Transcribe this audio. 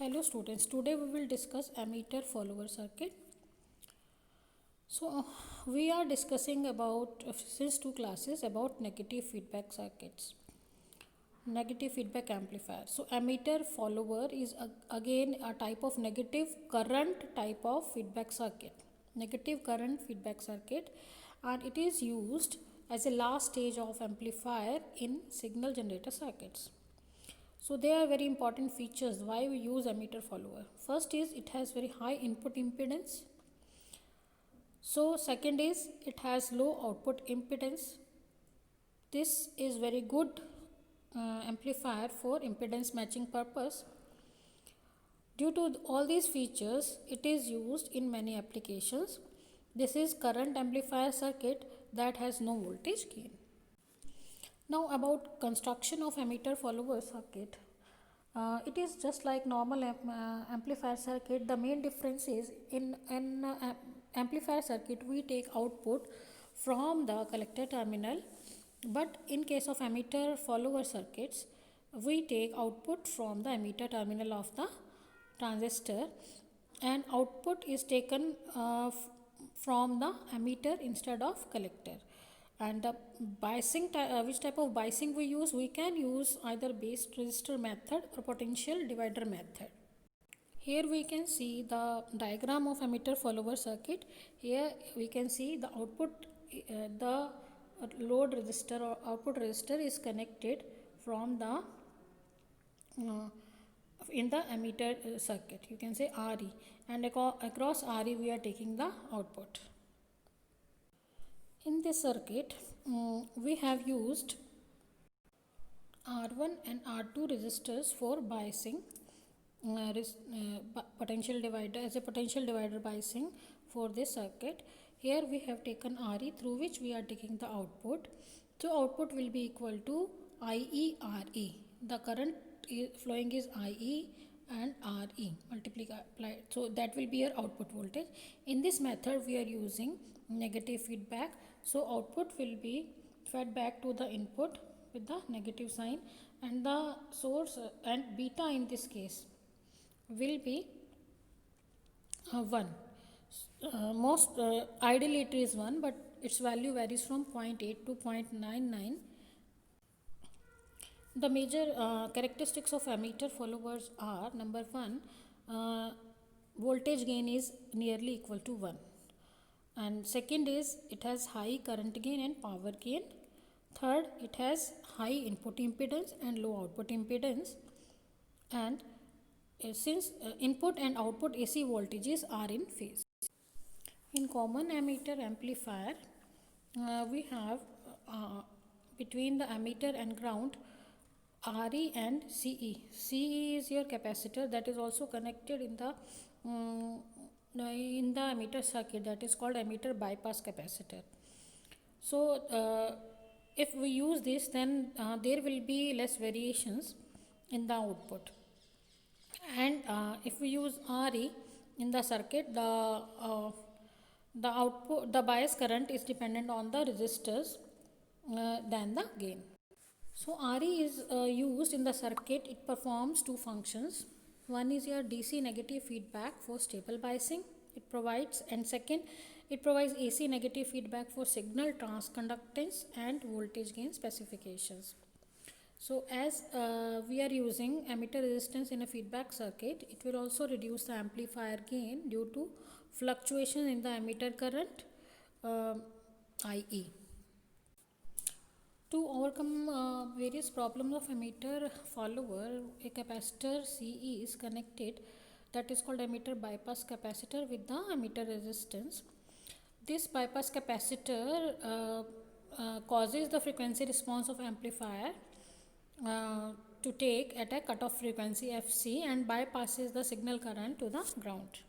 Hello students, today we will discuss ammeter follower circuit. So we are discussing about since two classes about negative feedback circuits, negative feedback amplifier. So ammeter follower is again a type of negative current type of feedback circuit, negative current feedback circuit, and it is used as a last stage of amplifier in signal generator circuits. So there are very important features why we use ammeter follower. First is it has very high input impedance. So second is it has low output impedance. This is very good amplifier for impedance matching purpose. Due to all these features, it is used in many applications. This is current amplifier circuit that has no voltage gain. Now about construction of ammeter follower circuit. It is just like normal amplifier circuit. The main difference is in amplifier circuit we take output from the collector terminal, but in case of ammeter follower circuits we take output from the emitter terminal of the transistor, and output is taken from the emitter instead of collector. And the biasing which type of biasing we use, we can use either base resistor method or potential divider method. Here we can see the diagram of emitter follower circuit. Here we can see the output, the load resistor or output resistor is connected from the in the emitter circuit, you can say RE, and across RE we are taking the output. In this circuit, we have used R1 and R2 resistors for biasing, potential divider as a potential divider biasing for this circuit. Here we have taken RE through which we are taking the output. So output will be equal to IE RE. The current flowing is IE and RE multiplied. So that will be your output voltage. In this method we are using negative feedback. So output will be fed back to the input with the negative sign, and the source and beta in this case will be 1. Most ideally it is 1, but its value varies from 0.8 to 0.99. The major characteristics of ammeter followers are: number 1, voltage gain is nearly equal to 1, and second is it has high current gain and power gain. Third, it has high input impedance and low output impedance, and since input and output AC voltages are in phase. In common ammeter amplifier, we have between the ammeter and ground RE and CE. CE is your capacitor that is also connected in the ammeter circuit, that is called ammeter bypass capacitor. So if we use this, then there will be less variations in the output. And if we use RE in the circuit, the output, the bias current is dependent on the resistors than the gain. So RE is used in the circuit. It performs two functions. One is your DC negative feedback for stable biasing. It provides, and second, it provides AC negative feedback for signal transconductance and voltage gain specifications. So as we are using ammeter resistance in a feedback circuit, it will also reduce the amplifier gain due to fluctuation in the ammeter current IE. To overcome various problems of ammeter follower, a capacitor CE is connected, that is called ammeter bypass capacitor, with the ammeter resistance. This bypass capacitor causes the frequency response of amplifier to take at a cutoff frequency FC and bypasses the signal current to the ground.